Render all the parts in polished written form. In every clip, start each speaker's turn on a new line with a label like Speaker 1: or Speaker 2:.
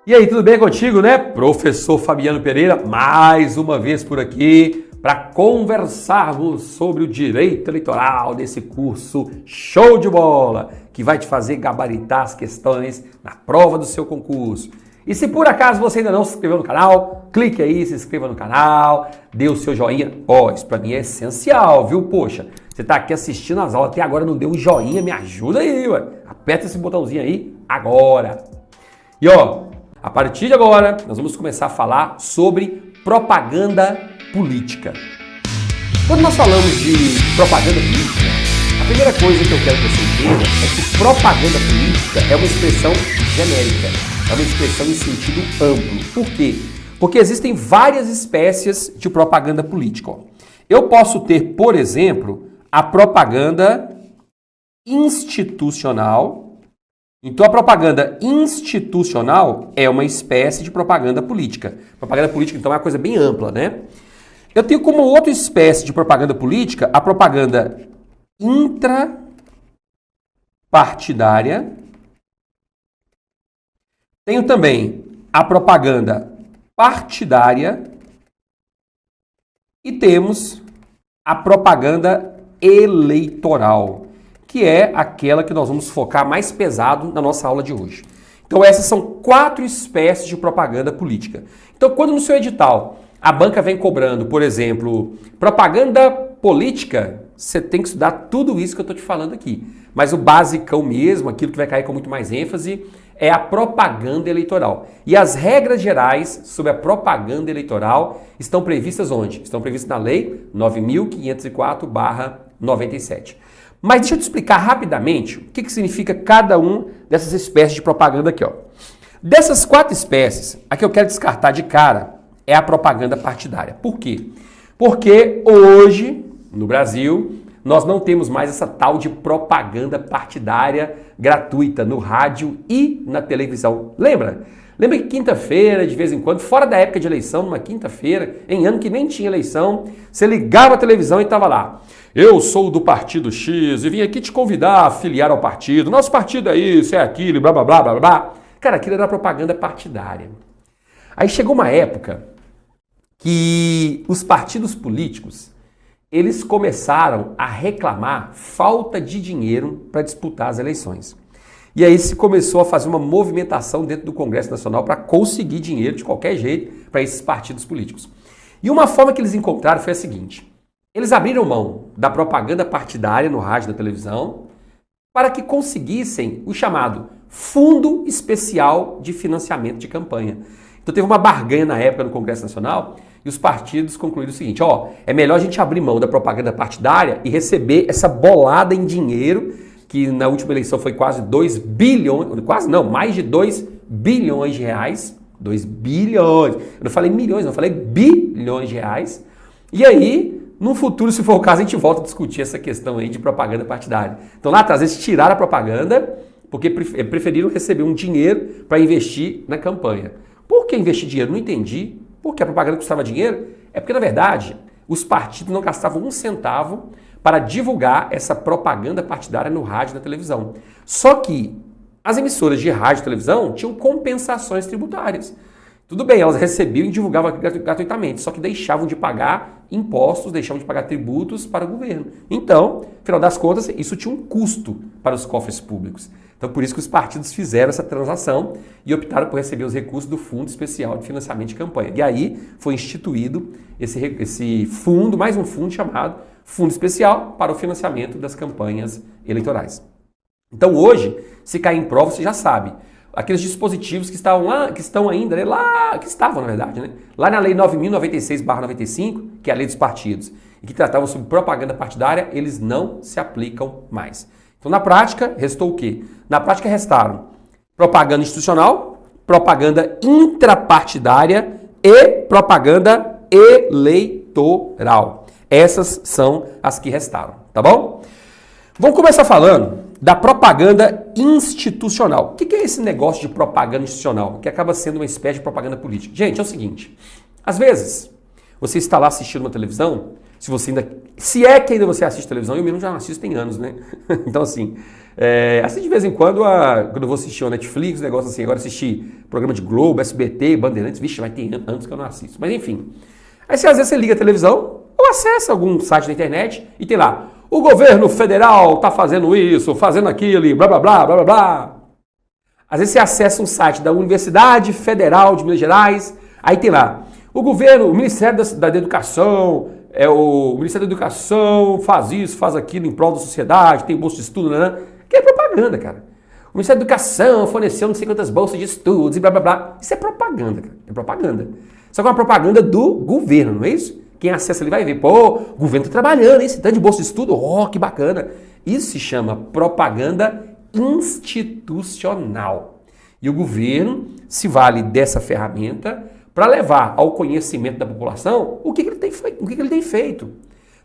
Speaker 1: E aí, tudo bem contigo, né? Professor Fabiano Pereira, mais uma vez por aqui para conversarmos sobre o direito eleitoral desse curso show de bola, que vai te fazer gabaritar as questões na prova do seu concurso. E se por acaso você ainda não se inscreveu no canal, clique aí, se inscreva no canal, dê o seu joinha. Isso para mim é essencial, viu? Poxa, você tá aqui assistindo as aulas, até agora não deu um joinha, me ajuda aí, ué. Aperta esse botãozinho aí agora. E a partir de agora, nós vamos começar a falar sobre propaganda política. Quando nós falamos de propaganda política, a primeira coisa que eu quero que você entenda é que propaganda política é uma expressão genérica, é uma expressão em sentido amplo. Por quê? Porque existem várias espécies de propaganda política. Eu posso ter, por exemplo, a propaganda institucional. Então, a propaganda institucional é uma espécie de propaganda política. Propaganda política, então, é uma coisa bem ampla, né? Eu tenho como outra espécie de propaganda política a propaganda intrapartidária. Tenho também a propaganda partidária e temos a propaganda eleitoral, que é aquela que nós vamos focar mais pesado na nossa aula de hoje. Então essas são 4 espécies de propaganda política. Então quando no seu edital a banca vem cobrando, por exemplo, propaganda política, você tem que estudar tudo isso que eu estou te falando aqui. Mas o basicão mesmo, aquilo que vai cair com muito mais ênfase, é a propaganda eleitoral. E as regras gerais sobre a propaganda eleitoral estão previstas onde? Estão previstas na Lei 9.504/97. Mas deixa eu te explicar rapidamente o que significa cada um dessas espécies de propaganda aqui. Dessas 4 espécies, a que eu quero descartar de cara é a propaganda partidária. Por quê? Porque hoje, no Brasil, nós não temos mais essa tal de propaganda partidária gratuita no rádio e na televisão. Lembra? Lembra que quinta-feira, de vez em quando, fora da época de eleição, numa quinta-feira, em ano que nem tinha eleição, você ligava a televisão e estava lá. Eu sou do Partido X e vim aqui te convidar a afiliar ao partido. Nosso partido é isso, é aquilo, blá, blá, blá, blá, blá. Cara, aquilo era propaganda partidária. Aí chegou uma época que os partidos políticos, eles começaram a reclamar falta de dinheiro para disputar as eleições. E aí se começou a fazer uma movimentação dentro do Congresso Nacional para conseguir dinheiro de qualquer jeito para esses partidos políticos. E uma forma que eles encontraram foi a seguinte: eles abriram mão da propaganda partidária no rádio e na televisão para que conseguissem o chamado Fundo Especial de Financiamento de Campanha. Então teve uma barganha na época no Congresso Nacional e os partidos concluíram o seguinte: é melhor a gente abrir mão da propaganda partidária e receber essa bolada em dinheiro, que na última eleição foi quase 2 bilhões, quase não, mais de 2 bilhões de reais. 2 bilhões. Eu não falei milhões, eu falei bilhões de reais. E aí, no futuro, se for o caso, a gente volta a discutir essa questão aí de propaganda partidária. Então lá atrás, eles tiraram a propaganda porque preferiram receber um dinheiro para investir na campanha. Por que investir dinheiro? Não entendi. Por que a propaganda custava dinheiro? É porque, na verdade, os partidos não gastavam um centavo para divulgar essa propaganda partidária no rádio e na televisão. Só que as emissoras de rádio e televisão tinham compensações tributárias. Tudo bem, elas recebiam e divulgavam gratuitamente, só que deixavam de pagar impostos, deixavam de pagar tributos para o governo. Então, afinal das contas, isso tinha um custo para os cofres públicos. Então, por isso que os partidos fizeram essa transação e optaram por receber os recursos do Fundo Especial de Financiamento de Campanha. E aí foi instituído esse fundo, mais um fundo chamado Fundo Especial para o Financiamento das Campanhas Eleitorais. Então, hoje, se cair em prova, você já sabe. Aqueles dispositivos que estavam lá, que estão ainda, né, lá, que estavam na verdade, né, lá na Lei 9.096/95, que é a lei dos partidos, e que tratavam sobre propaganda partidária, eles não se aplicam mais. Então, na prática, restou o quê? Na prática, restaram propaganda institucional, propaganda intrapartidária e propaganda eleitoral. Essas são as que restaram, tá bom? Vamos começar falando da propaganda institucional. O que é esse negócio de propaganda institucional? Que acaba sendo uma espécie de propaganda política. Gente, é o seguinte, às vezes você está lá assistindo uma televisão, Se você ainda. Se é que ainda você assiste televisão, eu mesmo já não assisto tem anos, né? Então, assim, assisto de vez em quando, quando eu vou assistir o Netflix, negócio assim, agora assistir programa de Globo, SBT, Bandeirantes, vixe, vai ter anos que eu não assisto. Mas enfim. Aí às vezes você liga a televisão ou acessa algum site da internet e tem lá, o governo federal tá fazendo isso, fazendo aquilo, e blá blá blá blá blá blá. Às vezes você acessa um site da Universidade Federal de Minas Gerais, aí tem lá, o Ministério da Educação, o Ministério da Educação faz isso, faz aquilo em prol da sociedade, tem bolsa de estudo, né? Que é propaganda, cara. O Ministério da Educação forneceu não sei quantas bolsas de estudos e blá blá blá. Isso é propaganda, cara. É propaganda. Só que é uma propaganda do governo, não é isso? Quem acessa ali vai ver, pô, o governo está trabalhando, esse tanto de bolsa de estudo, que bacana. Isso se chama propaganda institucional. E o governo se vale dessa ferramenta para levar ao conhecimento da população o que ele tem feito.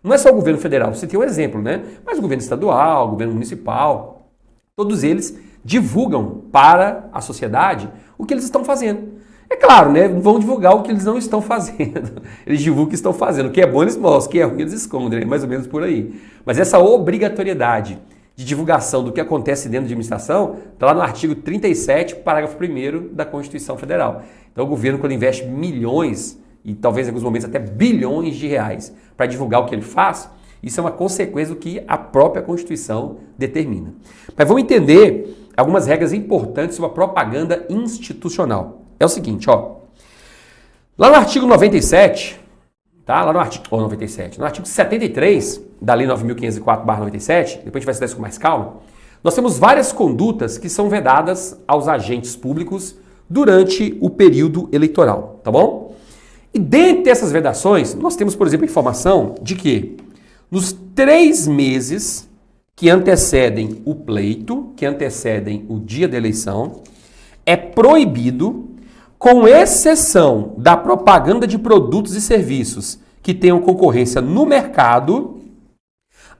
Speaker 1: Não é só o governo federal, você tem um exemplo, né? Mas o governo estadual, o governo municipal, todos eles divulgam para a sociedade o que eles estão fazendo. É claro, né? Vão divulgar o que eles não estão fazendo. Eles divulgam o que estão fazendo. O que é bom eles mostram, o que é ruim eles escondem, né? Mais ou menos por aí. Mas essa obrigatoriedade de divulgação do que acontece dentro de administração está lá no artigo 37, parágrafo 1º da Constituição Federal. Então o governo, quando investe milhões e talvez em alguns momentos até bilhões de reais para divulgar o que ele faz, isso é uma consequência do que a própria Constituição determina. Mas vamos entender algumas regras importantes sobre a propaganda institucional. É o seguinte, ó. Lá no artigo 97, tá? Lá no artigo 97, no artigo 73 da Lei 9.504/97, depois a gente vai estudar isso com mais calma, nós temos várias condutas que são vedadas aos agentes públicos durante o período eleitoral, tá bom? E dentre essas vedações, nós temos, por exemplo, a informação de que nos 3 meses que antecedem o pleito, que antecedem o dia da eleição, é proibido, com exceção da propaganda de produtos e serviços que tenham concorrência no mercado,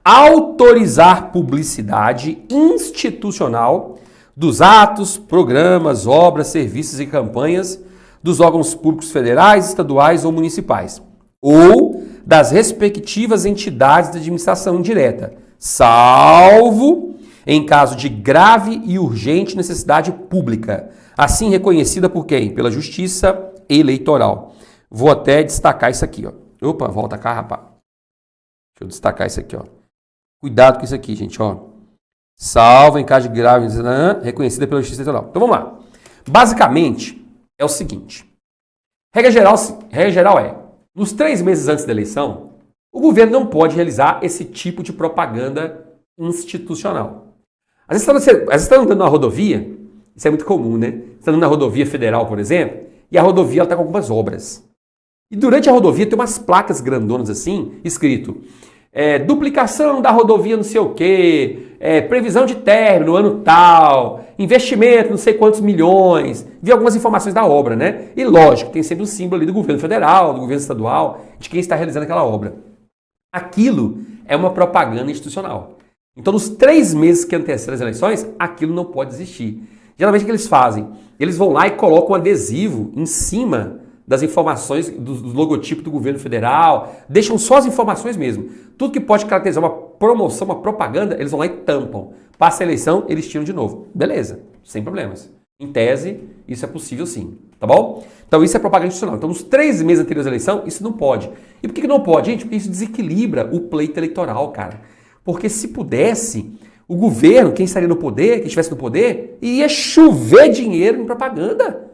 Speaker 1: autorizar publicidade institucional dos atos, programas, obras, serviços e campanhas dos órgãos públicos federais, estaduais ou municipais, ou das respectivas entidades de administração indireta, salvo em caso de grave e urgente necessidade pública, assim reconhecida por quem? Pela Justiça Eleitoral. Vou até destacar isso aqui, ó. Opa, volta cá, rapaz. Deixa eu destacar isso aqui, ó. Cuidado com isso aqui, gente, ó. Salvo em caso de grave, reconhecida pela Justiça Eleitoral. Então vamos lá. Basicamente, é o seguinte. Regra geral é, nos 3 meses antes da eleição, o governo não pode realizar esse tipo de propaganda institucional. Às vezes você está andando na rodovia, isso é muito comum, né? Você está andando na rodovia federal, por exemplo, e a rodovia está com algumas obras. E durante a rodovia tem umas placas grandonas assim, escrito duplicação da rodovia não sei o quê, previsão de término, ano tal, investimento não sei quantos milhões, vi algumas informações da obra, né? E lógico, tem sempre um símbolo ali do governo federal, do governo estadual, de quem está realizando aquela obra. Aquilo é uma propaganda institucional. Então, nos 3 meses que antecedem as eleições, aquilo não pode existir. Geralmente o que eles fazem? Eles vão lá e colocam um adesivo em cima das informações do logotipo do governo federal, deixam só as informações mesmo. Tudo que pode caracterizar uma promoção, uma propaganda, eles vão lá e tampam. Passa a eleição, eles tiram de novo. Beleza, sem problemas. Em tese, isso é possível sim, tá bom? Então isso é propaganda institucional. Então nos 3 meses anteriores à eleição, isso não pode. E por que não pode, gente? Porque isso desequilibra o pleito eleitoral, cara. Porque se pudesse, o governo, quem estaria no poder, quem estivesse no poder, ia chover dinheiro em propaganda.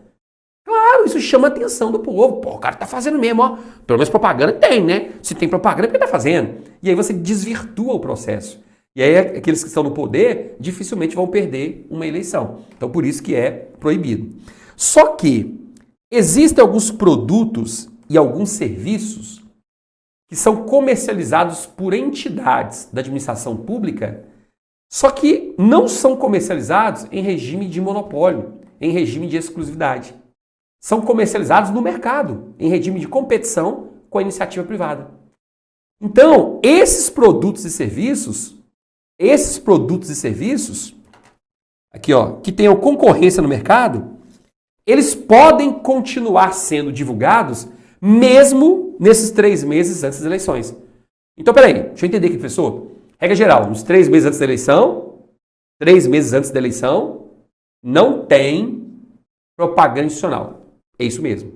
Speaker 1: Claro, isso chama a atenção do povo. Pô, o cara tá fazendo mesmo, ó. Pelo menos propaganda tem, né? Se tem propaganda, é porque tá fazendo. E aí você desvirtua o processo. E aí aqueles que estão no poder dificilmente vão perder uma eleição. Então por isso que é proibido. Só que existem alguns produtos e alguns serviços que são comercializados por entidades da administração pública, só que não são comercializados em regime de monopólio, em regime de exclusividade. São comercializados no mercado, em regime de competição com a iniciativa privada. Então, esses produtos e serviços, aqui ó, que tenham concorrência no mercado, eles podem continuar sendo divulgados mesmo nesses 3 meses antes das eleições. Então, peraí, deixa eu entender aqui, professor. Regra geral, uns 3 meses antes da eleição, 3 meses antes da eleição, não tem propaganda institucional. É isso mesmo.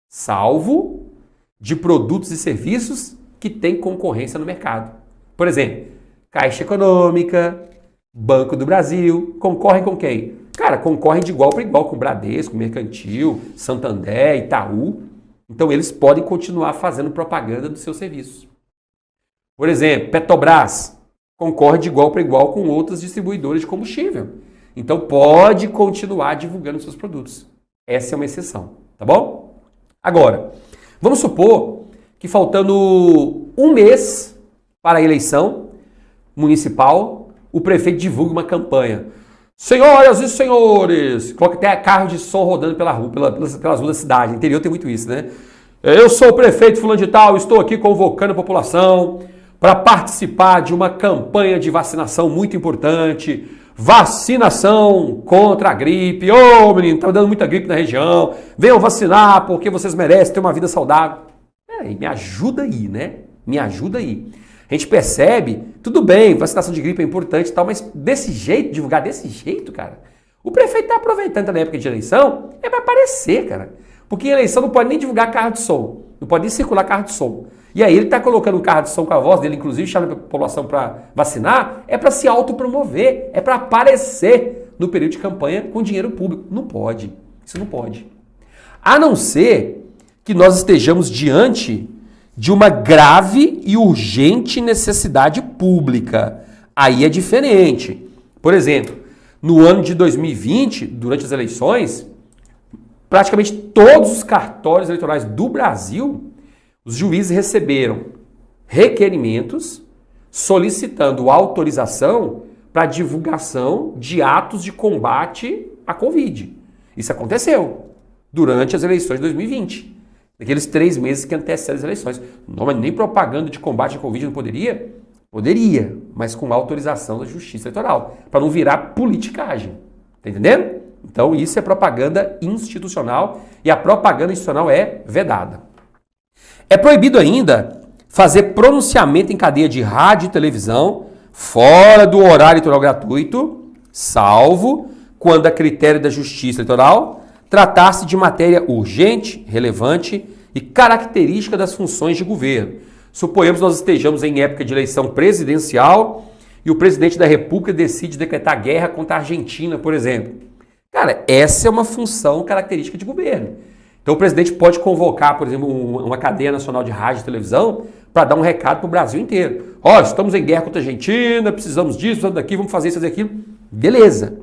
Speaker 1: Salvo de produtos e serviços que têm concorrência no mercado. Por exemplo, Caixa Econômica, Banco do Brasil, concorrem com quem? Cara, concorrem de igual para igual com Bradesco, Mercantil, Santander, Itaú. Então eles podem continuar fazendo propaganda dos seus serviços. Por exemplo, Petrobras concorre de igual para igual com outras distribuidoras de combustível. Então pode continuar divulgando seus produtos. Essa é uma exceção, tá bom? Agora, vamos supor que faltando um mês para a eleição municipal, o prefeito divulga uma campanha. Senhoras e senhores, coloca até carro de som rodando pela rua, pelas ruas da cidade. No interior tem muito isso, né? Eu sou o prefeito fulano de tal, estou aqui convocando a população para participar de uma campanha de vacinação muito importante. Vacinação contra a gripe. Ô, menino, tá dando muita gripe na região. Venham vacinar porque vocês merecem ter uma vida saudável. Peraí, me ajuda aí, né? Me ajuda aí. A gente percebe, tudo bem, vacinação de gripe é importante e tal, mas desse jeito, divulgar desse jeito, cara, o prefeito tá aproveitando na época de eleição, é para aparecer, cara. Porque em eleição não pode nem divulgar carro de som, não pode nem circular carro de som. E aí ele tá colocando um carro de som com a voz dele, inclusive chamando a população para vacinar, é para se autopromover, é para aparecer no período de campanha com dinheiro público. Não pode, isso não pode. A não ser que nós estejamos diante de uma grave e urgente necessidade pública. Aí é diferente. Por exemplo, no ano de 2020, durante as eleições, praticamente todos os cartórios eleitorais do Brasil, os juízes receberam requerimentos solicitando autorização para divulgação de atos de combate à Covid. Isso aconteceu durante as eleições de 2020. Naqueles 3 meses que antecedem as eleições. Não, mas nem propaganda de combate à Covid não poderia? Poderia, mas com autorização da Justiça Eleitoral, para não virar politicagem. Tá entendendo? Então isso é propaganda institucional e a propaganda institucional é vedada. É proibido ainda fazer pronunciamento em cadeia de rádio e televisão fora do horário eleitoral gratuito, salvo quando a critério da Justiça Eleitoral tratar-se de matéria urgente, relevante e característica das funções de governo. Suponhamos que nós estejamos em época de eleição presidencial e o presidente da República decide decretar guerra contra a Argentina, por exemplo. Cara, essa é uma função característica de governo. Então o presidente pode convocar, por exemplo, uma cadeia nacional de rádio e televisão para dar um recado para o Brasil inteiro. Ó, estamos em guerra contra a Argentina, precisamos disso, precisamos daquilo, vamos fazer isso, fazer aquilo. Beleza.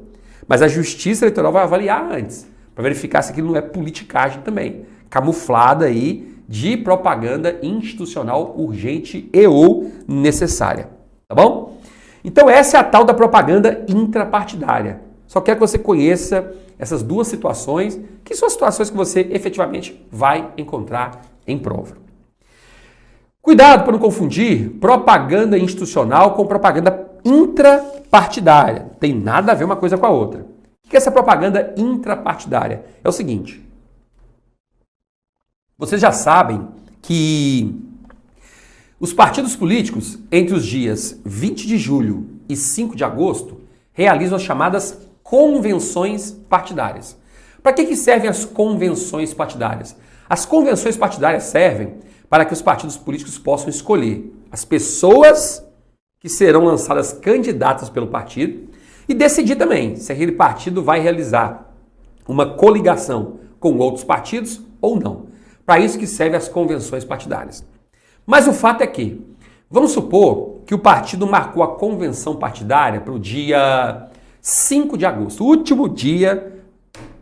Speaker 1: Mas a Justiça Eleitoral vai avaliar antes, para verificar se aquilo não é politicagem também, camuflada aí de propaganda institucional urgente e ou necessária, tá bom? Então essa é a tal da propaganda intrapartidária. Só quero que você conheça essas duas situações, que são as situações que você efetivamente vai encontrar em prova. Cuidado para não confundir propaganda institucional com propaganda intrapartidária. Tem nada a ver uma coisa com a outra. O que é essa propaganda intrapartidária? É o seguinte, vocês já sabem que os partidos políticos, entre os dias 20 de julho e 5 de agosto, realizam as chamadas convenções partidárias. Para que servem as convenções partidárias? As convenções partidárias servem para que os partidos políticos possam escolher as pessoas que serão lançadas candidatas pelo partido e decidir também se aquele partido vai realizar uma coligação com outros partidos ou não. Para isso que servem as convenções partidárias. Mas o fato é que, vamos supor que o partido marcou a convenção partidária para o dia 5 de agosto, o último dia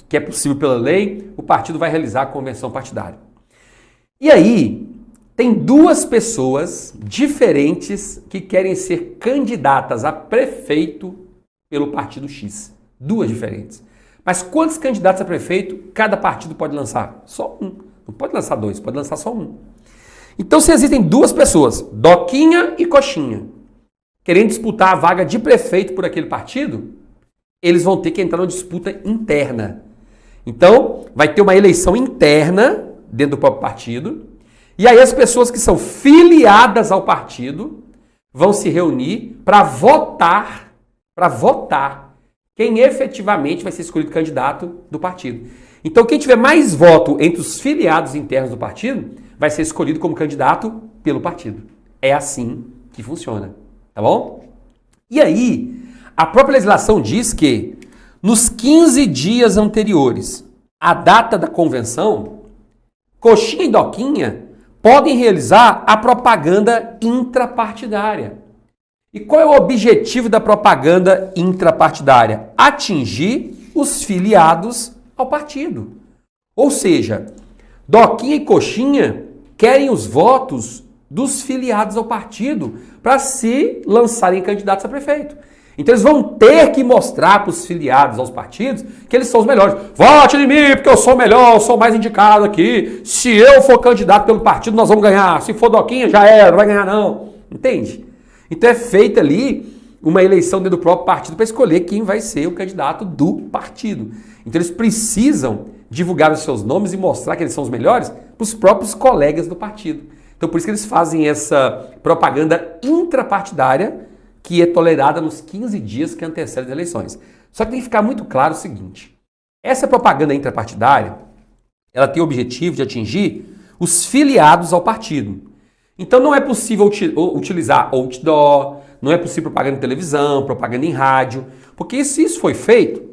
Speaker 1: que é possível pela lei, o partido vai realizar a convenção partidária. E aí, tem duas pessoas diferentes que querem ser candidatas a prefeito pelo partido X. Duas diferentes. Mas quantos candidatos a prefeito cada partido pode lançar? Só um. Não pode lançar dois, pode lançar só um. Então, se existem duas pessoas, Doquinha e Coxinha, querendo disputar a vaga de prefeito por aquele partido, eles vão ter que entrar numa disputa interna. Então, vai ter uma eleição interna dentro do próprio partido, E aí as pessoas que são filiadas ao partido vão se reunir para votar quem efetivamente vai ser escolhido candidato do partido. Então quem tiver mais voto entre os filiados internos do partido vai ser escolhido como candidato pelo partido. É assim que funciona, tá bom? E aí, a própria legislação diz que nos 15 dias anteriores à data da convenção, Coxinha e Doquinha podem realizar a propaganda intrapartidária. E qual é o objetivo da propaganda intrapartidária? Atingir os filiados ao partido. Ou seja, Doquinha e Coxinha querem os votos dos filiados ao partido para se lançarem candidatos a prefeito. Então eles vão ter que mostrar para os filiados aos partidos que eles são os melhores. Vote em mim porque eu sou melhor, eu sou mais indicado aqui. Se eu for candidato pelo partido, nós vamos ganhar. Se for Doquinha, já era, não vai ganhar não. Entende? Então é feita ali uma eleição dentro do próprio partido para escolher quem vai ser o candidato do partido. Então eles precisam divulgar os seus nomes e mostrar que eles são os melhores para os próprios colegas do partido. Então por isso que eles fazem essa propaganda intrapartidária que é tolerada nos 15 dias que antecedem as eleições. Só que tem que ficar muito claro o seguinte, essa propaganda intrapartidária, ela tem o objetivo de atingir os filiados ao partido. Então não é possível utilizar outdoor, não é possível propaganda em televisão, propaganda em rádio, porque se isso foi feito,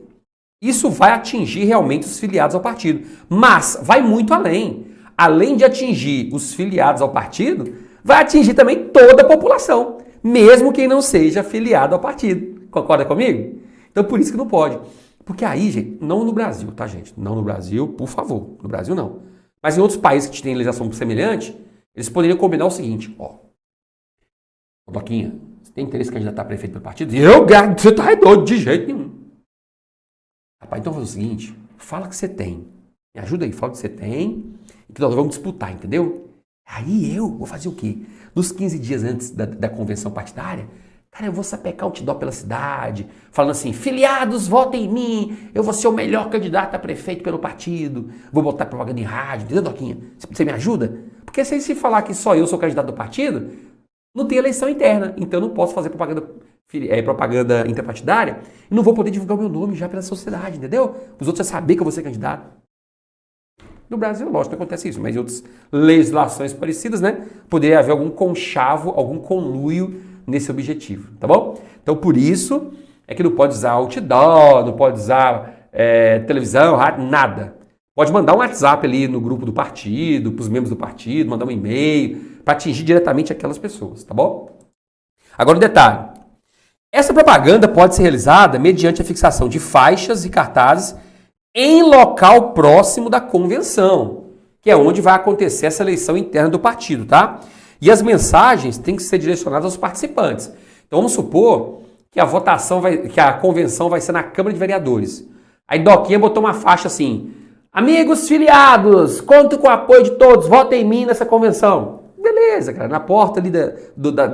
Speaker 1: isso vai atingir realmente os filiados ao partido. Mas vai muito além. Além de atingir os filiados ao partido, vai atingir também toda a população, mesmo quem não seja filiado ao partido. Concorda comigo? Então por isso que não pode. Porque aí, gente, não no Brasil, tá, gente? Não no Brasil, por favor. No Brasil, não. Mas em outros países que têm legislação semelhante, eles poderiam combinar o seguinte, ó. Ô, Doquinha, você tem interesse em candidatar a prefeito pelo partido? Você tá doido de jeito nenhum. Rapaz, então faz o seguinte, fala que você tem. Me ajuda aí, fala que você tem e que nós vamos disputar, entendeu? Aí eu vou fazer o quê? Nos 15 dias antes da convenção partidária, cara, eu vou sapecar outdoor pela cidade, falando assim, filiados, votem em mim, eu vou ser o melhor candidato a prefeito pelo partido, vou botar propaganda em rádio, entendeu, Doquinha? Você me ajuda? Porque se falar que só eu sou candidato do partido, não tem eleição interna, então eu não posso fazer propaganda interpartidária e não vou poder divulgar o meu nome já pela sociedade, entendeu? Os outros já saber que eu vou ser candidato. No Brasil, lógico, não acontece isso, mas em outras legislações parecidas, né? Poderia haver algum conchavo, algum conluio nesse objetivo, tá bom? Então, por isso, é que não pode usar outdoor, não pode usar televisão, rádio, nada. Pode mandar um WhatsApp ali no grupo do partido, para os membros do partido, mandar um e-mail, para atingir diretamente aquelas pessoas, tá bom? Agora, um detalhe. Essa propaganda pode ser realizada mediante a fixação de faixas e cartazes em local próximo da convenção, que é onde vai acontecer essa eleição interna do partido, tá? E as mensagens têm que ser direcionadas aos participantes. Então vamos supor que a convenção vai ser na Câmara de Vereadores. Aí Doquinha botou uma faixa assim, amigos filiados, conto com o apoio de todos, votem em mim nessa convenção. Beleza, cara, na porta ali da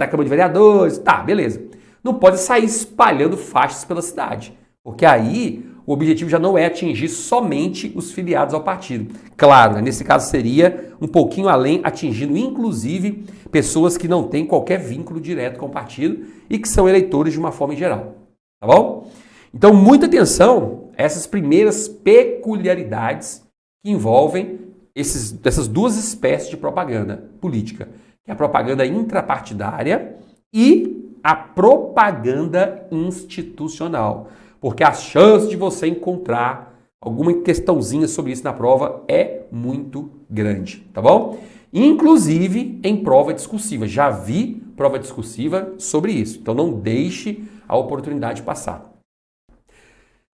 Speaker 1: Câmara de Vereadores, tá, beleza. Não pode sair espalhando faixas pela cidade, porque aí o objetivo já não é atingir somente os filiados ao partido. Claro, né, nesse caso seria um pouquinho além, atingindo inclusive pessoas que não têm qualquer vínculo direto com o partido e que são eleitores de uma forma em geral, tá bom? Então, muita atenção a essas primeiras peculiaridades que envolvem essas duas espécies de propaganda política, que é a propaganda intrapartidária e a propaganda institucional. Porque a chance de você encontrar alguma questãozinha sobre isso na prova é muito grande, tá bom? Inclusive em prova discursiva. Já vi prova discursiva sobre isso. Então não deixe a oportunidade passar.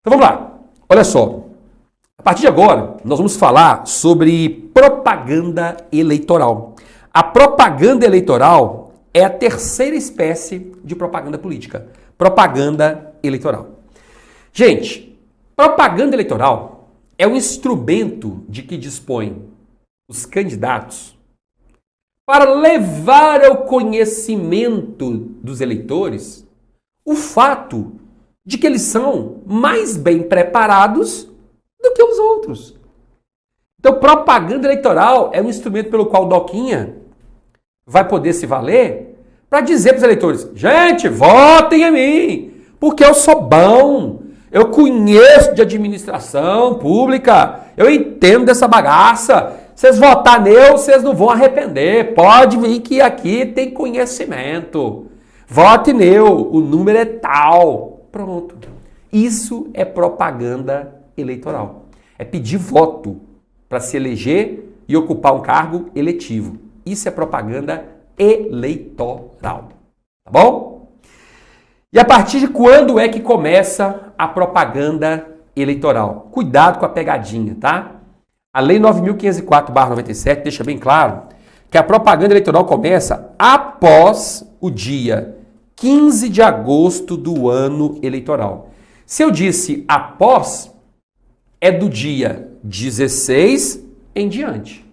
Speaker 1: Então vamos lá. Olha só. A partir de agora, nós vamos falar sobre propaganda eleitoral. A propaganda eleitoral é a terceira espécie de propaganda política. Propaganda eleitoral. Gente, propaganda eleitoral é um instrumento de que dispõem os candidatos para levar ao conhecimento dos eleitores o fato de que eles são mais bem preparados do que os outros. Então, propaganda eleitoral é um instrumento pelo qual o Doquinha vai poder se valer para dizer para os eleitores, gente, votem em mim, porque eu sou bom, eu conheço de administração pública, eu entendo dessa bagaça, vocês votar nele, vocês não vão arrepender, pode vir que aqui tem conhecimento, vote nele, o número é tal, pronto. Isso é propaganda eleitoral, é pedir voto para se eleger e ocupar um cargo eletivo. Isso é propaganda eleitoral, tá bom? E a partir de quando é que começa a propaganda eleitoral? Cuidado com a pegadinha, tá? A Lei 9.504/97 deixa bem claro que a propaganda eleitoral começa após o dia 15 de agosto do ano eleitoral. Se eu disse após, é do dia 16 em diante.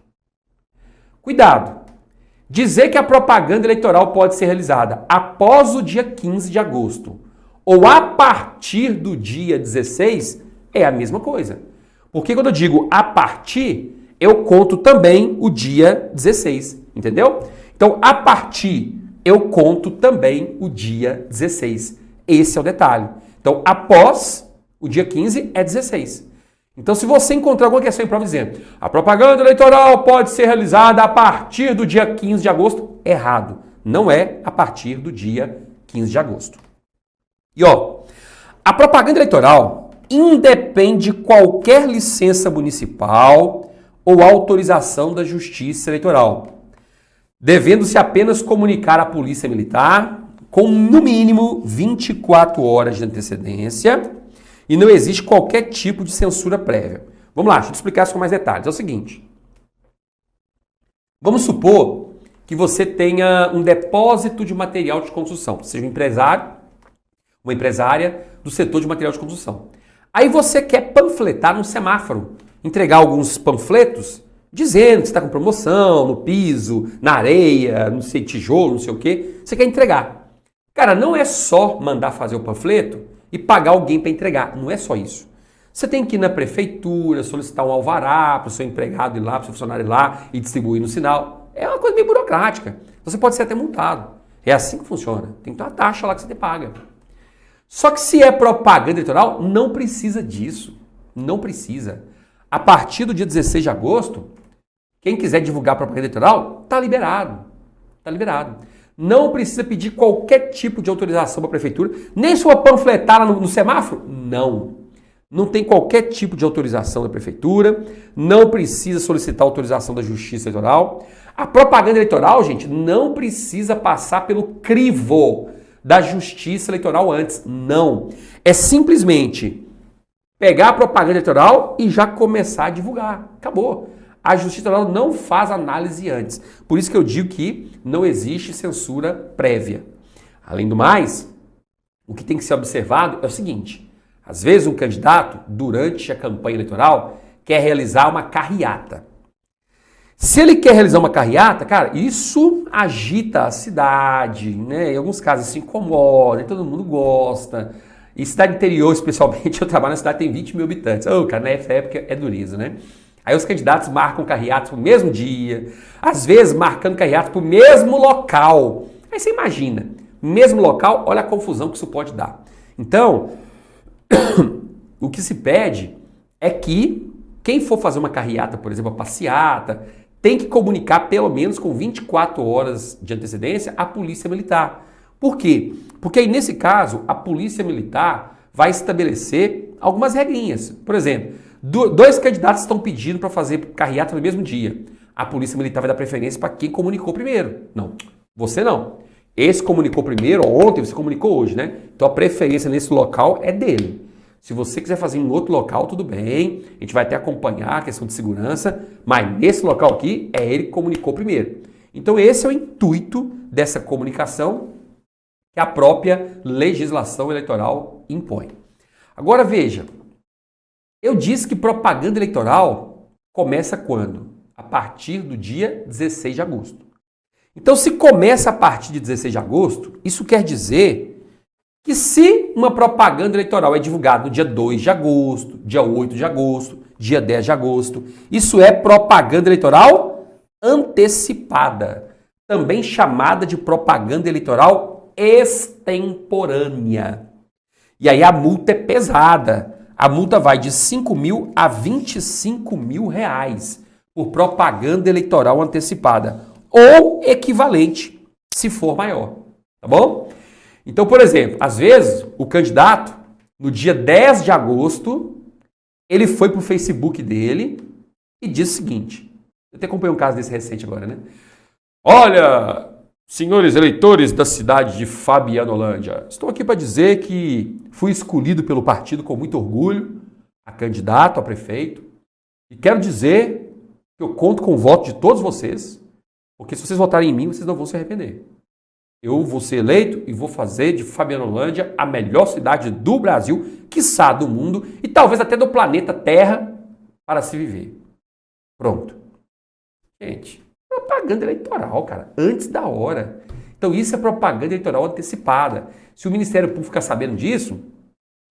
Speaker 1: Cuidado! Dizer que a propaganda eleitoral pode ser realizada após o dia 15 de agosto ou a partir do dia 16 é a mesma coisa. Porque quando eu digo a partir, eu conto também o dia 16, entendeu? Então, a partir, eu conto também o dia 16. Esse é o detalhe. Então, após o dia 15 é 16. Então, se você encontrar alguma questão em prova dizendo a propaganda eleitoral pode ser realizada a partir do dia 15 de agosto, errado. Não é a partir do dia 15 de agosto. E ó, a propaganda eleitoral independe de qualquer licença municipal ou autorização da Justiça Eleitoral, devendo-se apenas comunicar à Polícia Militar com no mínimo 24 horas de antecedência. E não existe qualquer tipo de censura prévia. Vamos lá, deixa eu te explicar isso com mais detalhes. É o seguinte. Vamos supor que você tenha um depósito de material de construção. Seja um empresário, uma empresária do setor de material de construção. Aí você quer panfletar no semáforo. Entregar alguns panfletos dizendo que você está com promoção no piso, na areia, não sei, tijolo, não sei o quê. Você quer entregar. Cara, não é só mandar fazer o panfleto e pagar alguém para entregar. Não é só isso. Você tem que ir na prefeitura, solicitar um alvará para o seu empregado ir lá, para o seu funcionário ir lá e distribuir no sinal. É uma coisa meio burocrática. Você pode ser até multado. É assim que funciona. Tem que ter uma taxa lá que você paga. Só que se é propaganda eleitoral, não precisa disso. Não precisa. A partir do dia 16 de agosto, quem quiser divulgar propaganda eleitoral, está liberado. Está liberado. Não precisa pedir qualquer tipo de autorização para a prefeitura, nem sua panfletada no semáforo. Não. Não tem qualquer tipo de autorização da prefeitura, não precisa solicitar autorização da Justiça Eleitoral. A propaganda eleitoral, gente, não precisa passar pelo crivo da Justiça Eleitoral antes. Não. É simplesmente pegar a propaganda eleitoral e já começar a divulgar. Acabou. A Justiça Eleitoral não faz análise antes. Por isso que eu digo que não existe censura prévia. Além do mais, o que tem que ser observado é o seguinte. Às vezes um candidato, durante a campanha eleitoral, quer realizar uma carreata. Se ele quer realizar uma carreata, cara, isso agita a cidade, né? Em alguns casos se incomoda, todo mundo gosta. E cidade interior, especialmente, eu trabalho na cidade que tem 20 mil habitantes. Cara, nessa época é dureza, né? Aí os candidatos marcam carreatas para o mesmo dia, às vezes marcando carreatas para o mesmo local. Aí você imagina, mesmo local, olha a confusão que isso pode dar. Então, o que se pede é que quem for fazer uma carreata, por exemplo, uma passeata, tem que comunicar pelo menos com 24 horas de antecedência à Polícia Militar. Por quê? Porque aí, nesse caso, a Polícia Militar vai estabelecer algumas regrinhas. Por exemplo, dois candidatos estão pedindo para fazer carreata no mesmo dia. A Polícia Militar vai dar preferência para quem comunicou primeiro. Não, você não. Esse comunicou primeiro, ontem você comunicou hoje, né? Então a preferência nesse local é dele. Se você quiser fazer em outro local, tudo bem. A gente vai até acompanhar a questão de segurança, mas nesse local aqui é ele que comunicou primeiro. Então esse é o intuito dessa comunicação que a própria legislação eleitoral impõe. Agora veja, eu disse que propaganda eleitoral começa quando? A partir do dia 16 de agosto. Então, se começa a partir de 16 de agosto, isso quer dizer que se uma propaganda eleitoral é divulgada no dia 2 de agosto, dia 8 de agosto, dia 10 de agosto. Isso é propaganda eleitoral antecipada, também chamada de propaganda eleitoral extemporânea. E aí a multa é pesada. A multa vai de 5 mil a 25 mil reais por propaganda eleitoral antecipada, ou equivalente, se for maior, tá bom? Então, por exemplo, às vezes o candidato, no dia 10 de agosto, ele foi para o Facebook dele e disse o seguinte, eu até acompanhei um caso desse recente agora, né? Olha, senhores eleitores da cidade de Fabianolândia, estou aqui para dizer que fui escolhido pelo partido com muito orgulho, a candidato a prefeito, e quero dizer que eu conto com o voto de todos vocês, porque se vocês votarem em mim, vocês não vão se arrepender. Eu vou ser eleito e vou fazer de Fabianolândia a melhor cidade do Brasil, quiçá do mundo, e talvez até do planeta Terra, para se viver. Pronto. Gente, propaganda eleitoral, cara, antes da hora. Então isso é propaganda eleitoral antecipada. Se o Ministério Público ficar sabendo disso,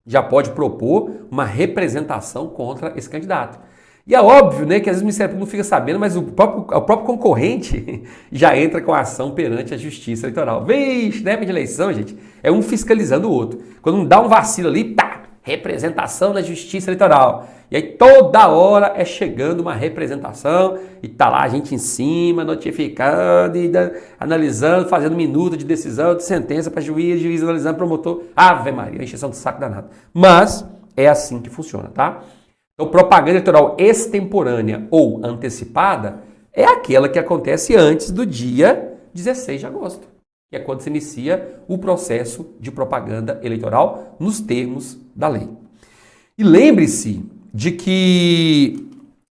Speaker 1: já pode propor uma representação contra esse candidato. E é óbvio, né, que às vezes o Ministério Público não fica sabendo, mas o próprio concorrente já entra com a ação perante a Justiça Eleitoral. Vixe, na época de eleição, gente, é um fiscalizando o outro. Quando não dá um vacilo ali, pá, representação na Justiça Eleitoral. E aí toda hora é chegando uma representação e tá lá a gente em cima, notificando, e analisando, fazendo minuta de decisão, de sentença para juiz analisando, promotor. Ave Maria, encheção de saco danado. Mas é assim que funciona, tá? Então, propaganda eleitoral extemporânea ou antecipada é aquela que acontece antes do dia 16 de agosto, que é quando se inicia o processo de propaganda eleitoral nos termos da lei. E lembre-se de que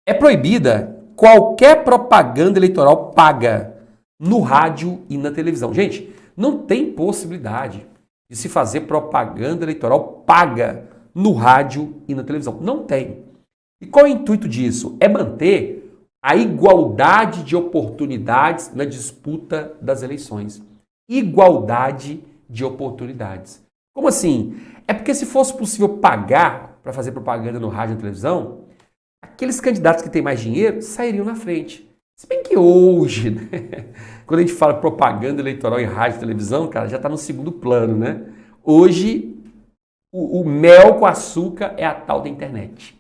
Speaker 1: é proibida qualquer propaganda eleitoral paga no rádio e na televisão. Gente, não tem possibilidade de se fazer propaganda eleitoral paga no rádio e na televisão. Não tem. E qual é o intuito disso? É manter a igualdade de oportunidades na disputa das eleições. Igualdade de oportunidades. Como assim? É porque se fosse possível pagar para fazer propaganda no rádio e na televisão, aqueles candidatos que têm mais dinheiro sairiam na frente. Se bem que hoje, né, quando a gente fala propaganda eleitoral em rádio e televisão, cara, já está no segundo plano, né? Hoje, o mel com açúcar é a tal da internet.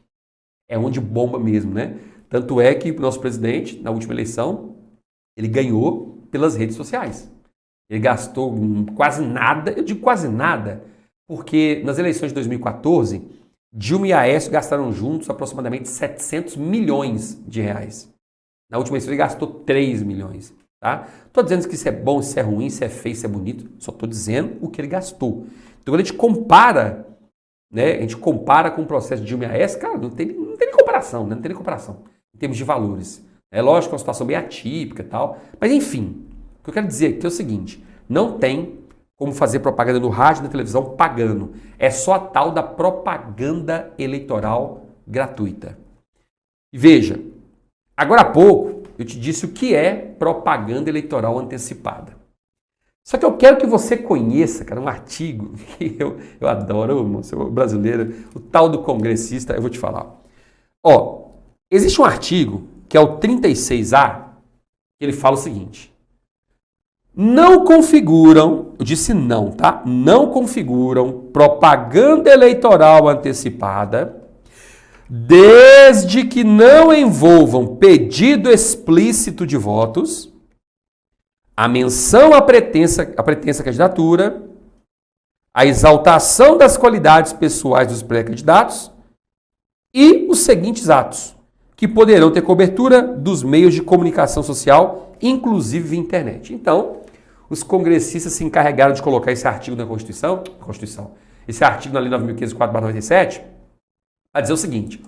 Speaker 1: É onde bomba mesmo, né? Tanto é que o nosso presidente, na última eleição, ele ganhou pelas redes sociais. Ele gastou quase nada, eu digo quase nada, porque nas eleições de 2014, Dilma e Aécio gastaram juntos aproximadamente 700 milhões de reais. Na última eleição ele gastou 3 milhões. Tá? Estou dizendo que isso é bom, isso é ruim, isso é feio, isso é bonito, só estou dizendo o que ele gastou. Então quando a gente compara, né, a gente compara com o processo de Dilma e Aécio, cara, não tem nem comparação, né? Não tem nem comparação em termos de valores. É lógico que é uma situação bem atípica e tal, mas enfim, o que eu quero dizer aqui é o seguinte, não tem como fazer propaganda no rádio e na televisão pagando. É só a tal da propaganda eleitoral gratuita. E veja, agora há pouco eu te disse o que é propaganda eleitoral antecipada. Só que eu quero que você conheça, cara, um artigo que eu adoro, eu sou brasileiro, o tal do congressista, eu vou te falar. Ó, existe um artigo que é o 36A, que ele fala o seguinte: não configuram, eu disse não, tá? Não configuram propaganda eleitoral antecipada desde que não envolvam pedido explícito de votos, a menção à pretensa candidatura, a exaltação das qualidades pessoais dos pré-candidatos e os seguintes atos, que poderão ter cobertura dos meios de comunicação social, inclusive via internet. Então, os congressistas se encarregaram de colocar esse artigo na Constituição, esse artigo na Lei 9.504/97, a dizer o seguinte: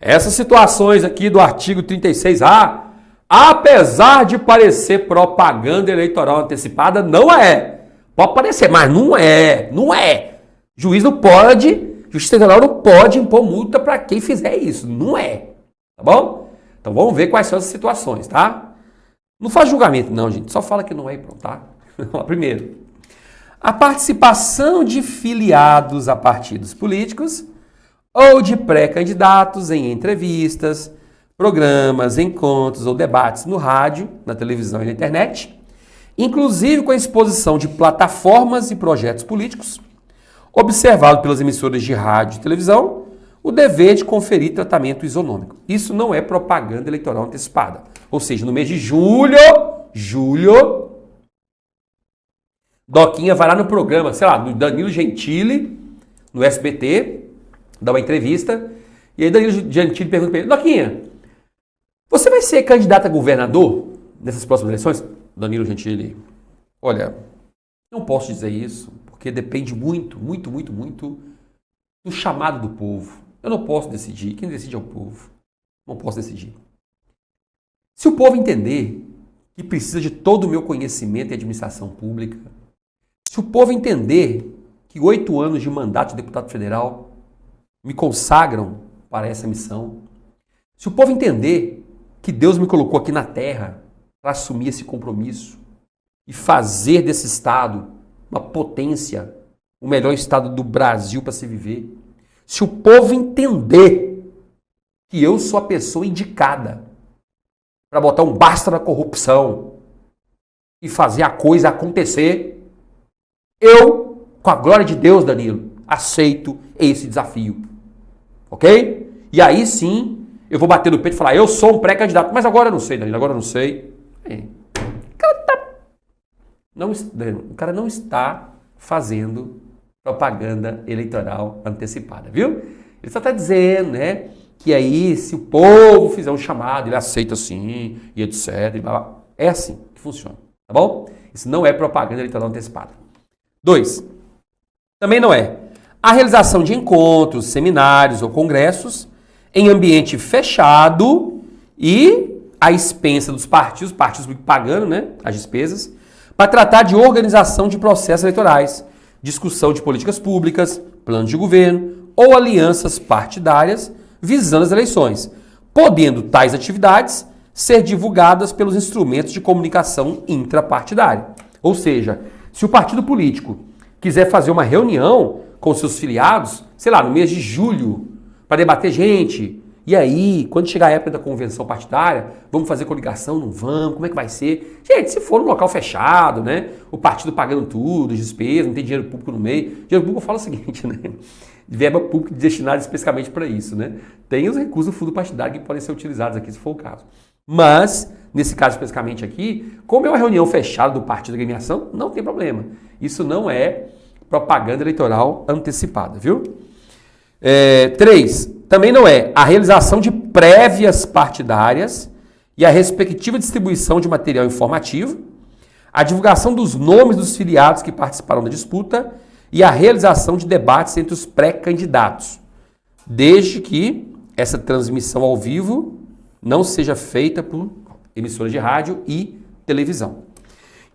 Speaker 1: essas situações aqui do artigo 36A, apesar de parecer propaganda eleitoral antecipada, não é. Pode parecer, mas não é. Justiça Eleitoral não pode impor multa para quem fizer isso. Não é. Tá bom? Então vamos ver quais são as situações, tá? Não faz julgamento não, gente. Só fala que não é e pronto, tá? Primeiro, a participação de filiados a partidos políticos ou de pré-candidatos em entrevistas, programas, encontros ou debates no rádio, na televisão e na internet, inclusive com a exposição de plataformas e projetos políticos, observado pelas emissoras de rádio e televisão, o dever de conferir tratamento isonômico. Isso não é propaganda eleitoral antecipada. Ou seja, no mês de julho, Doquinha vai lá no programa, sei lá, do Danilo Gentili, no SBT, dá uma entrevista, e aí Danilo Gentili pergunta para ele, Doquinha, você vai ser candidato a governador nessas próximas eleições? Danilo Gentili, olha, não posso dizer isso, porque depende muito do chamado do povo. Eu não posso decidir, quem decide é o povo. Não posso decidir. Se o povo entender que precisa de todo o meu conhecimento em administração pública, se o povo entender que 8 anos de mandato de deputado federal me consagram para essa missão, se o povo entender que Deus me colocou aqui na terra para assumir esse compromisso e fazer desse estado uma potência, o melhor estado do Brasil para se viver, se o povo entender que eu sou a pessoa indicada para botar um basta na corrupção e fazer a coisa acontecer, eu, com a glória de Deus, Danilo, aceito esse desafio. Ok? E aí sim, eu vou bater no peito e falar, eu sou um pré-candidato, mas agora eu não sei, Danilo, agora eu não sei. O cara não está fazendo propaganda eleitoral antecipada, viu? Ele só está dizendo, né, que aí se o povo fizer um chamado, ele aceita sim, e etc. E blá, blá. É assim que funciona, tá bom? Isso não é propaganda eleitoral antecipada. 2. Também não é a realização de encontros, seminários ou congressos em ambiente fechado e à expensa dos partidos pagando, né, as despesas, para tratar de organização de processos eleitorais, discussão de políticas públicas, plano de governo ou alianças partidárias visando as eleições, podendo tais atividades ser divulgadas pelos instrumentos de comunicação intrapartidária. Ou seja, se o partido político quiser fazer uma reunião com seus filiados, sei lá, no mês de julho, para debater gente, e aí, quando chegar a época da convenção partidária, vamos fazer coligação, não vamos, como é que vai ser? Gente, se for num local fechado, né, o partido pagando tudo, despesas, não tem dinheiro público no meio. Dinheiro público eu falo o seguinte, né, verba pública destinada especificamente para isso, né. Tem os recursos do fundo partidário que podem ser utilizados aqui, se for o caso. Mas, nesse caso especificamente aqui, como é uma reunião fechada do partido da agremiação, não tem problema. Isso não é propaganda eleitoral antecipada, viu? 3. Também não é a realização de prévias partidárias e a respectiva distribuição de material informativo, a divulgação dos nomes dos filiados que participaram da disputa e a realização de debates entre os pré-candidatos, desde que essa transmissão ao vivo não seja feita por emissoras de rádio e televisão.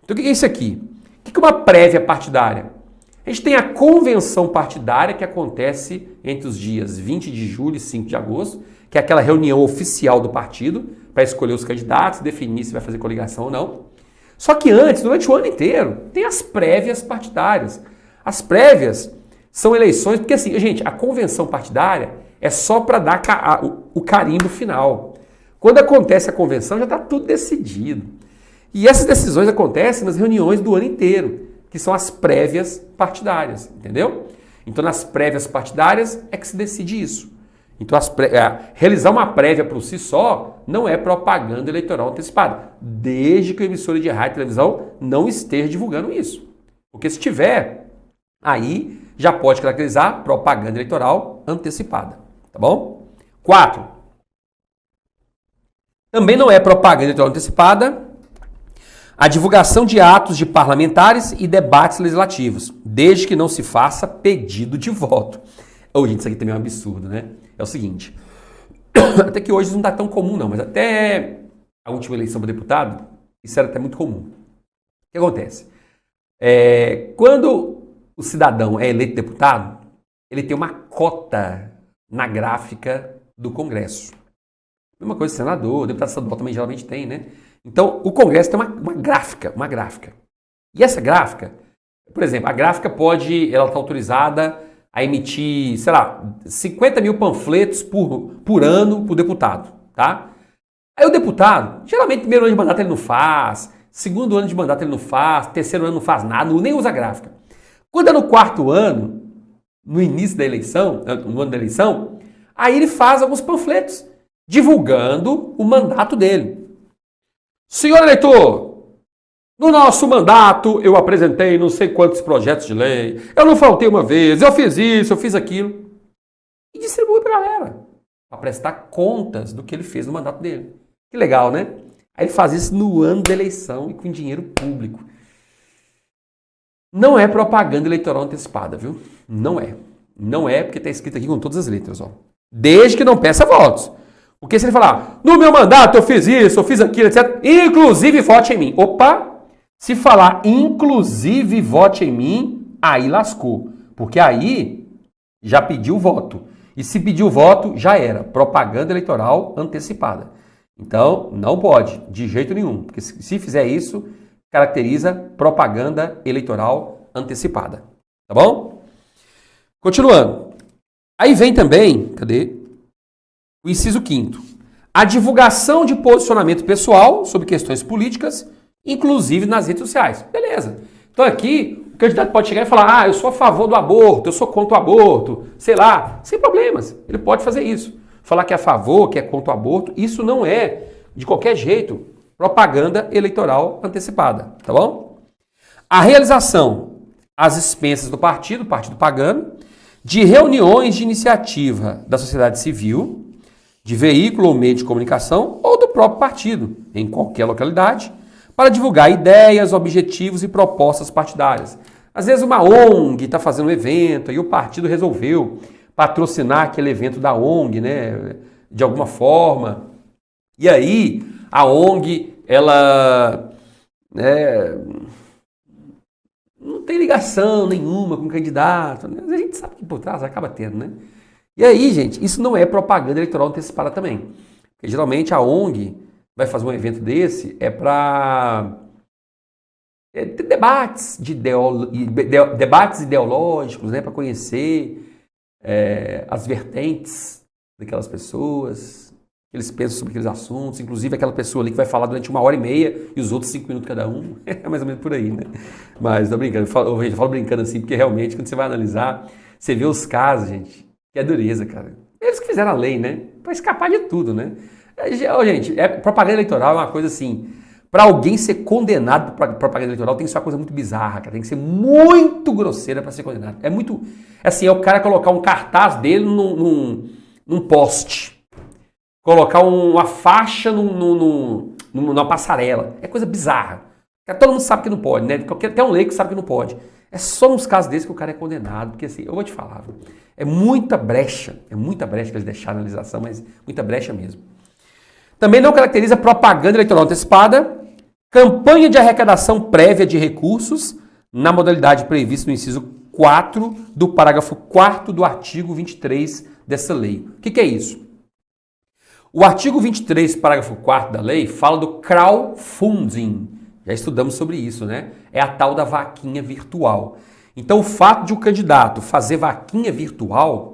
Speaker 1: Então o que é isso aqui? O que é uma prévia partidária? A gente tem a convenção partidária que acontece entre os dias 20 de julho e 5 de agosto, que é aquela reunião oficial do partido para escolher os candidatos, definir se vai fazer coligação ou não. Só que antes, durante o ano inteiro, tem as prévias partidárias. As prévias são eleições, porque assim, gente, a convenção partidária é só para dar o carimbo final. Quando acontece a convenção, já está tudo decidido. E essas decisões acontecem nas reuniões do ano inteiro, que são as prévias partidárias, entendeu? Então, nas prévias partidárias é que se decide isso. Então, realizar uma prévia por si só não é propaganda eleitoral antecipada, desde que o emissor de rádio e televisão não esteja divulgando isso. Porque se tiver, aí já pode caracterizar propaganda eleitoral antecipada, tá bom? 4. Também não é propaganda eleitoral antecipada a divulgação de atos de parlamentares e debates legislativos, desde que não se faça pedido de voto. Gente, isso aqui também é um absurdo, né? É o seguinte, até que hoje isso não está tão comum não, mas até a última eleição para deputado, isso era até muito comum. O que acontece? Quando o cidadão é eleito deputado, ele tem uma cota na gráfica do Congresso. Mesma coisa senador, deputado estadual também geralmente tem, né? Então, o Congresso tem uma gráfica. E essa gráfica, por exemplo, a gráfica ela está autorizada a emitir, sei lá, 50 mil panfletos por ano por deputado, tá? Aí o deputado, geralmente primeiro ano de mandato ele não faz, segundo ano de mandato ele não faz, terceiro ano não faz nada, nem usa gráfica. Quando é no quarto ano, no início da eleição, no ano da eleição, aí ele faz alguns panfletos divulgando o mandato dele. Senhor eleitor, no nosso mandato eu apresentei não sei quantos projetos de lei, eu não faltei uma vez, eu fiz isso, eu fiz aquilo. E distribui para a galera, para prestar contas do que ele fez no mandato dele. Que legal, né? Aí ele faz isso no ano da eleição e com dinheiro público. Não é propaganda eleitoral antecipada, viu? Não é. Não é porque está escrito aqui com todas as letras, ó. Desde que não peça votos. Porque se ele falar, no meu mandato eu fiz isso, eu fiz aquilo, etc. Inclusive vote em mim. Opa! Se falar inclusive vote em mim, aí lascou. Porque aí já pediu voto. E se pediu voto, já era. Propaganda eleitoral antecipada. Então, não pode, de jeito nenhum. Porque se fizer isso, caracteriza propaganda eleitoral antecipada. Tá bom? Continuando. Aí vem também, cadê? O inciso 5º. A divulgação de posicionamento pessoal sobre questões políticas, inclusive nas redes sociais. Beleza. Então aqui, o candidato pode chegar e falar, eu sou a favor do aborto, eu sou contra o aborto, sei lá, sem problemas. Ele pode fazer isso. Falar que é a favor, que é contra o aborto, isso não é, de qualquer jeito, propaganda eleitoral antecipada, tá bom? A realização às expensas do partido pagando, de reuniões de iniciativa da sociedade civil, de veículo ou meio de comunicação ou do próprio partido, em qualquer localidade, para divulgar ideias, objetivos e propostas partidárias. Às vezes uma ONG está fazendo um evento e o partido resolveu patrocinar aquele evento da ONG, né, de alguma forma. E aí a ONG, ela não tem ligação nenhuma com o candidato. Né? A gente sabe que por trás acaba tendo, né? E aí, gente, isso não é propaganda eleitoral antecipada também. Porque geralmente a ONG vai fazer um evento desse para ter debates, debates ideológicos, né, para conhecer as vertentes daquelas pessoas, que eles pensam sobre aqueles assuntos, inclusive aquela pessoa ali que vai falar durante 1h30 e os outros 5 minutos cada um. É mais ou menos por aí, né? Mas tô brincando, eu falo brincando assim, porque realmente quando você vai analisar, você vê os casos, gente, que é dureza, cara. Eles que fizeram a lei, né? Para escapar de tudo, né? Gente, propaganda eleitoral é uma coisa assim, para alguém ser condenado por propaganda eleitoral tem que ser uma coisa muito bizarra, cara. Tem que ser muito grosseira para ser condenado. É muito, assim, é o cara colocar um cartaz dele num poste. Colocar uma faixa numa passarela. É coisa bizarra. Todo mundo sabe que não pode, né? Até um leigo sabe que não pode. É só nos casos desses que o cara é condenado. Porque assim, eu vou te falar, viu? É muita brecha que eles deixaram na legislação, mas muita brecha mesmo. Também não caracteriza propaganda eleitoral antecipada, campanha de arrecadação prévia de recursos, na modalidade prevista no inciso 4 do parágrafo 4º do artigo 23 dessa lei. O que é isso? O artigo 23, parágrafo 4º da lei, fala do crowdfunding. Já estudamos sobre isso, né? É a tal da vaquinha virtual. Então, o fato de o candidato fazer vaquinha virtual,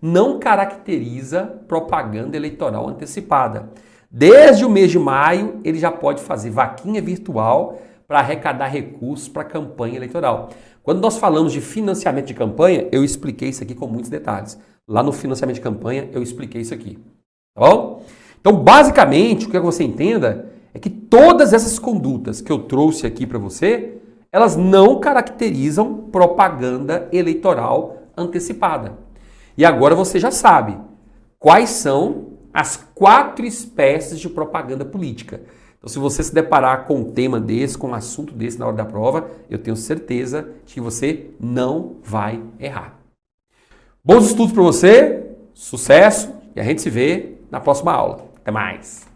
Speaker 1: não caracteriza propaganda eleitoral antecipada. Desde o mês de maio, ele já pode fazer vaquinha virtual para arrecadar recursos para a campanha eleitoral. Quando nós falamos de financiamento de campanha, eu expliquei isso aqui com muitos detalhes. Lá no financiamento de campanha, eu expliquei isso aqui. Tá bom? Então, basicamente, o que você entenda é que todas essas condutas que eu trouxe aqui para você, elas não caracterizam propaganda eleitoral antecipada. E agora você já sabe quais são as 4 espécies de propaganda política. Então, se você se deparar com um tema desse, com um assunto desse na hora da prova, eu tenho certeza de que você não vai errar. Bons estudos para você, sucesso e a gente se vê na próxima aula. Até mais!